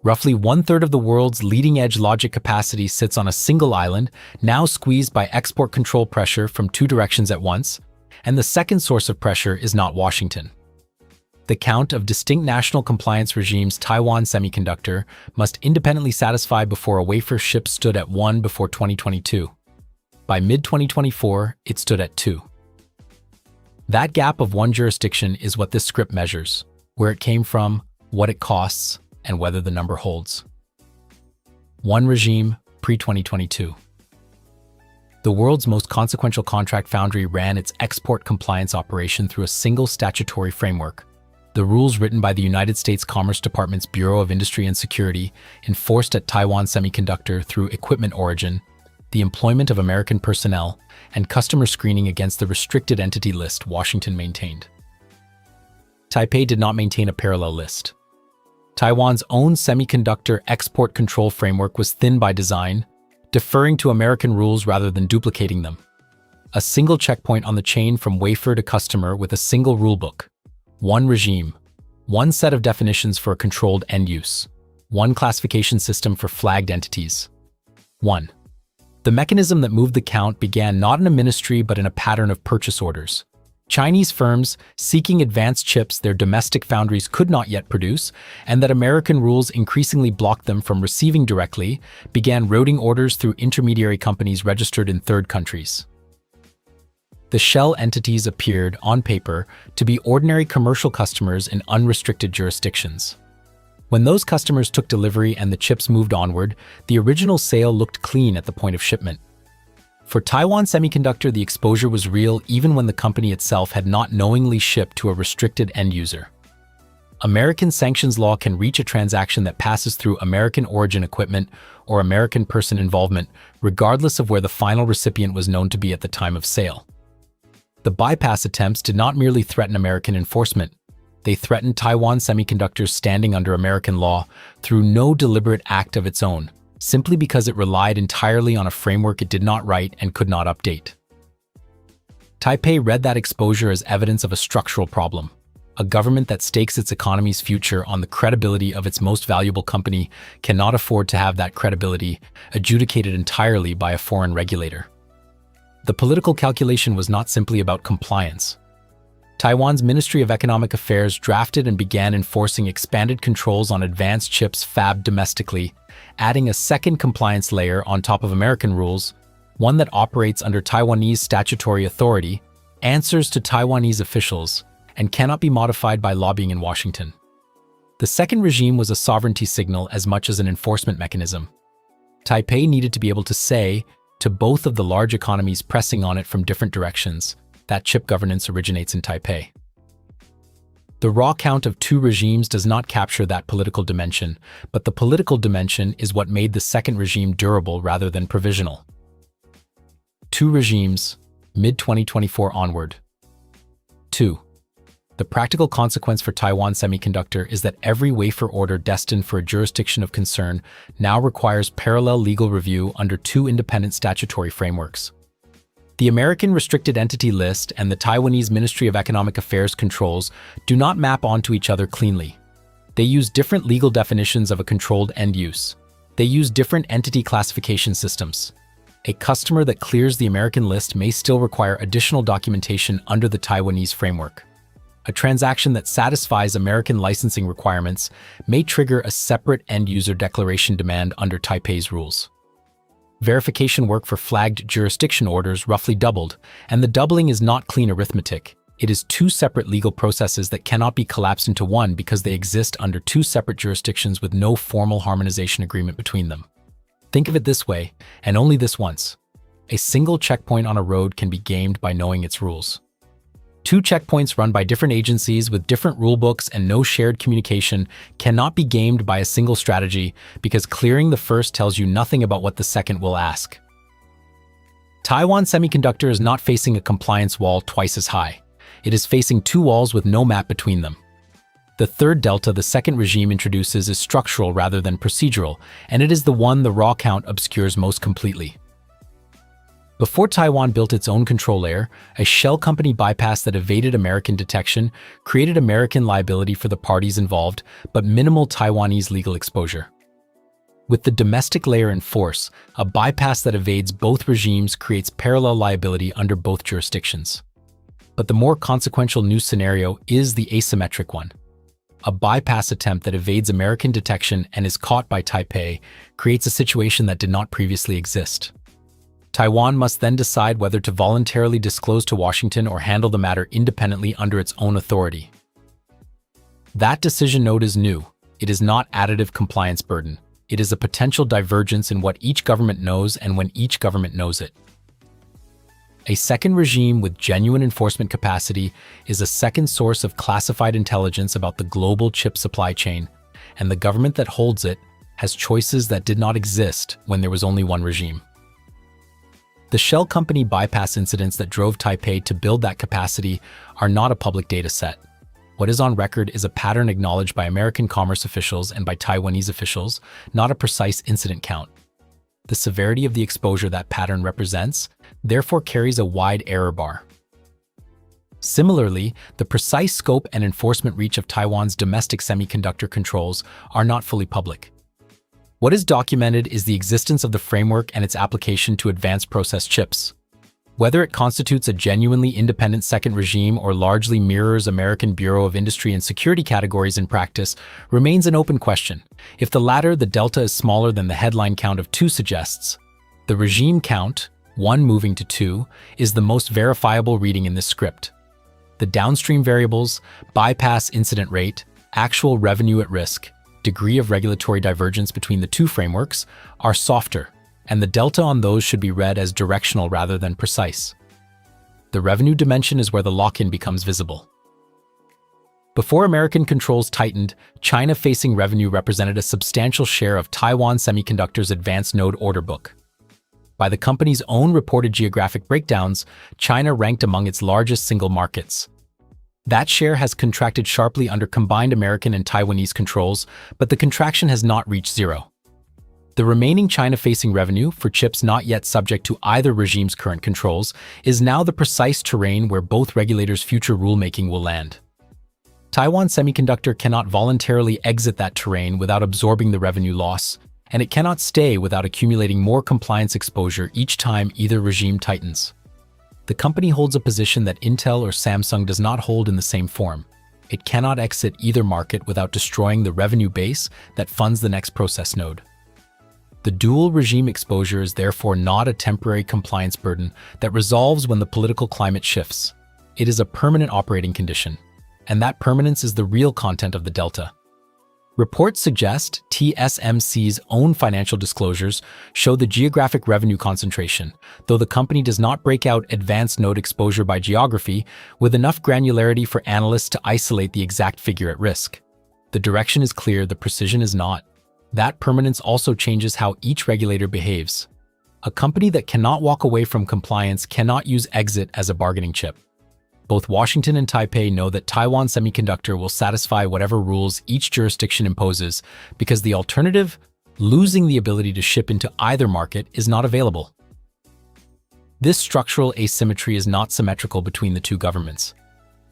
Roughly one-third of the world's leading-edge logic capacity sits on a single island, now squeezed by export control pressure from two directions at once, and the second source of pressure is not Washington. The count of distinct national compliance regimes Taiwan Semiconductor must independently satisfy before a wafer ship stood at 1 before 2022. By mid-2024, it stood at 2. That gap of one jurisdiction is what this script measures: where it came from, what it costs, and whether the number holds. One regime, pre-2022. The world's most consequential contract foundry ran its export compliance operation through a single statutory framework. The rules written by the United States Commerce Department's Bureau of Industry and Security, enforced at Taiwan Semiconductor through equipment origin, the employment of American personnel, and customer screening against the restricted entity list Washington maintained. Taipei did not maintain a parallel list. Taiwan's own semiconductor export control framework was thin by design, deferring to American rules rather than duplicating them. A single checkpoint on the chain from wafer to customer with a single rulebook. One regime, one set of definitions for a controlled end use, one classification system for flagged entities. 1. The mechanism that moved the count began not in a ministry but in a pattern of purchase orders. Chinese firms seeking advanced chips their domestic foundries could not yet produce, and that American rules increasingly blocked them from receiving directly, began routing orders through intermediary companies registered in third countries. The shell entities appeared, on paper, to be ordinary commercial customers in unrestricted jurisdictions. When those customers took delivery and the chips moved onward, the original sale looked clean at the point of shipment. For Taiwan Semiconductor, the exposure was real even when the company itself had not knowingly shipped to a restricted end user. American sanctions law can reach a transaction that passes through American origin equipment or American person involvement, regardless of where the final recipient was known to be at the time of sale. The bypass attempts did not merely threaten American enforcement. They threatened Taiwan Semiconductor's standing under American law through no deliberate act of its own, simply because it relied entirely on a framework it did not write and could not update. Taipei read that exposure as evidence of a structural problem. A government that stakes its economy's future on the credibility of its most valuable company cannot afford to have that credibility adjudicated entirely by a foreign regulator. The political calculation was not simply about compliance. Taiwan's Ministry of Economic Affairs drafted and began enforcing expanded controls on advanced chips fabbed domestically, adding a second compliance layer on top of American rules, one that operates under Taiwanese statutory authority, answers to Taiwanese officials, and cannot be modified by lobbying in Washington. The second regime was a sovereignty signal as much as an enforcement mechanism. Taipei needed to be able to say, to both of the large economies pressing on it from different directions, that chip governance originates in Taipei. The raw count of two regimes does not capture that political dimension, but the political dimension is what made the second regime durable rather than provisional. Two regimes, mid-2024 onward. 2. The practical consequence for Taiwan Semiconductor is that every wafer order destined for a jurisdiction of concern now requires parallel legal review under two independent statutory frameworks. The American Restricted Entity List and the Taiwanese Ministry of Economic Affairs controls do not map onto each other cleanly. They use different legal definitions of a controlled end use. They use different entity classification systems. A customer that clears the American list may still require additional documentation under the Taiwanese framework. A transaction that satisfies American licensing requirements may trigger a separate end-user declaration demand under Taipei's rules. Verification work for flagged jurisdiction orders roughly doubled, and the doubling is not clean arithmetic. It is two separate legal processes that cannot be collapsed into one because they exist under two separate jurisdictions with no formal harmonization agreement between them. Think of it this way, and only this once. A single checkpoint on a road can be gamed by knowing its rules. Two checkpoints run by different agencies with different rulebooks and no shared communication cannot be gamed by a single strategy because clearing the first tells you nothing about what the second will ask. Taiwan Semiconductor is not facing a compliance wall twice as high. It is facing two walls with no map between them. The third delta the second regime introduces is structural rather than procedural, and it is the one the raw count obscures most completely. Before Taiwan built its own control layer, a shell company bypass that evaded American detection created American liability for the parties involved, but minimal Taiwanese legal exposure. With the domestic layer in force, a bypass that evades both regimes creates parallel liability under both jurisdictions. But the more consequential new scenario is the asymmetric one. A bypass attempt that evades American detection and is caught by Taipei creates a situation that did not previously exist. Taiwan must then decide whether to voluntarily disclose to Washington or handle the matter independently under its own authority. That decision node is new. It is not additive compliance burden. It is a potential divergence in what each government knows and when each government knows it. A second regime with genuine enforcement capacity is a second source of classified intelligence about the global chip supply chain, and the government that holds it has choices that did not exist when there was only one regime. The shell company bypass incidents that drove Taipei to build that capacity are not a public data set. What is on record is a pattern acknowledged by American commerce officials and by Taiwanese officials, not a precise incident count. The severity of the exposure that pattern represents, therefore, carries a wide error bar. Similarly, the precise scope and enforcement reach of Taiwan's domestic semiconductor controls are not fully public. What is documented is the existence of the framework and its application to advanced process chips. Whether it constitutes a genuinely independent second regime or largely mirrors American Bureau of Industry and Security categories in practice remains an open question. If the latter, the delta is smaller than the headline count of 2 suggests. The regime count, 1 moving to 2, is the most verifiable reading in this script. The downstream variables, bypass incident rate, actual revenue at risk, degree of regulatory divergence between the 2 frameworks, are softer, and the delta on those should be read as directional rather than precise. The revenue dimension is where the lock-in becomes visible. Before American controls tightened, China-facing revenue represented a substantial share of Taiwan Semiconductor's advanced node order book. By the company's own reported geographic breakdowns, China ranked among its largest single markets. That share has contracted sharply under combined American and Taiwanese controls, but the contraction has not reached zero. The remaining China-facing revenue, for chips not yet subject to either regime's current controls, is now the precise terrain where both regulators' future rulemaking will land. Taiwan Semiconductor cannot voluntarily exit that terrain without absorbing the revenue loss, and it cannot stay without accumulating more compliance exposure each time either regime tightens. The company holds a position that Intel or Samsung does not hold in the same form. It cannot exit either market without destroying the revenue base that funds the next process node. The dual regime exposure is therefore not a temporary compliance burden that resolves when the political climate shifts. It is a permanent operating condition, and that permanence is the real content of the delta. Reports suggest TSMC's own financial disclosures show the geographic revenue concentration, though the company does not break out advanced node exposure by geography with enough granularity for analysts to isolate the exact figure at risk. The direction is clear, the precision is not. That permanence also changes how each regulator behaves. A company that cannot walk away from compliance cannot use exit as a bargaining chip. Both Washington and Taipei know that Taiwan Semiconductor will satisfy whatever rules each jurisdiction imposes because the alternative, losing the ability to ship into either market, is not available. This structural asymmetry is not symmetrical between the two governments.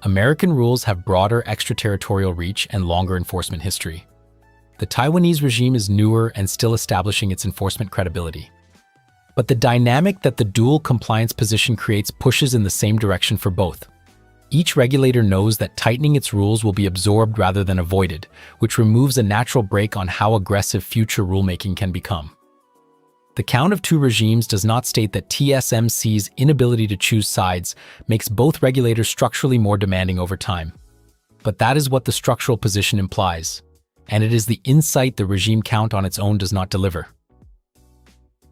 American rules have broader extraterritorial reach and longer enforcement history. The Taiwanese regime is newer and still establishing its enforcement credibility. But the dynamic that the dual compliance position creates pushes in the same direction for both. Each regulator knows that tightening its rules will be absorbed rather than avoided, which removes a natural brake on how aggressive future rulemaking can become. The count of 2 regimes does not state that TSMC's inability to choose sides makes both regulators structurally more demanding over time. But that is what the structural position implies, and it is the insight the regime count on its own does not deliver.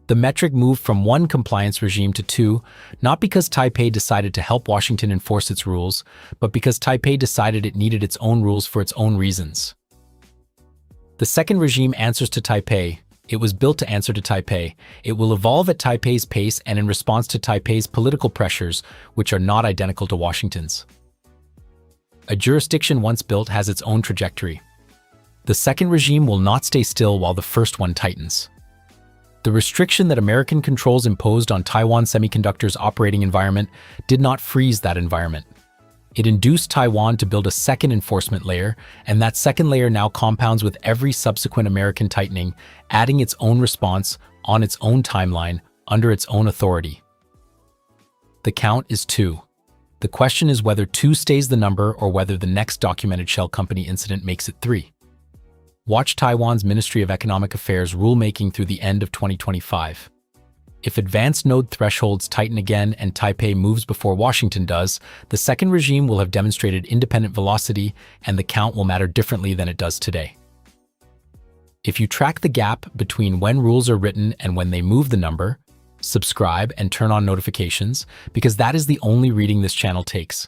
The metric moved from 1 compliance regime to 2, not because Taipei decided to help Washington enforce its rules, but because Taipei decided it needed its own rules for its own reasons. The second regime answers to Taipei. It was built to answer to Taipei. It will evolve at Taipei's pace and in response to Taipei's political pressures, which are not identical to Washington's. A jurisdiction once built has its own trajectory. The second regime will not stay still while the first one tightens. The restriction that American controls imposed on Taiwan Semiconductor's operating environment did not freeze that environment. It induced Taiwan to build a second enforcement layer, and that second layer now compounds with every subsequent American tightening, adding its own response on its own timeline, under its own authority. The count is 2. The question is whether 2 stays the number or whether the next documented shell company incident makes it 3. Watch Taiwan's Ministry of Economic Affairs rulemaking through the end of 2025. If advanced node thresholds tighten again and Taipei moves before Washington does, the second regime will have demonstrated independent velocity and the count will matter differently than it does today. If you track the gap between when rules are written and when they move the number, subscribe and turn on notifications because that is the only reading this channel takes.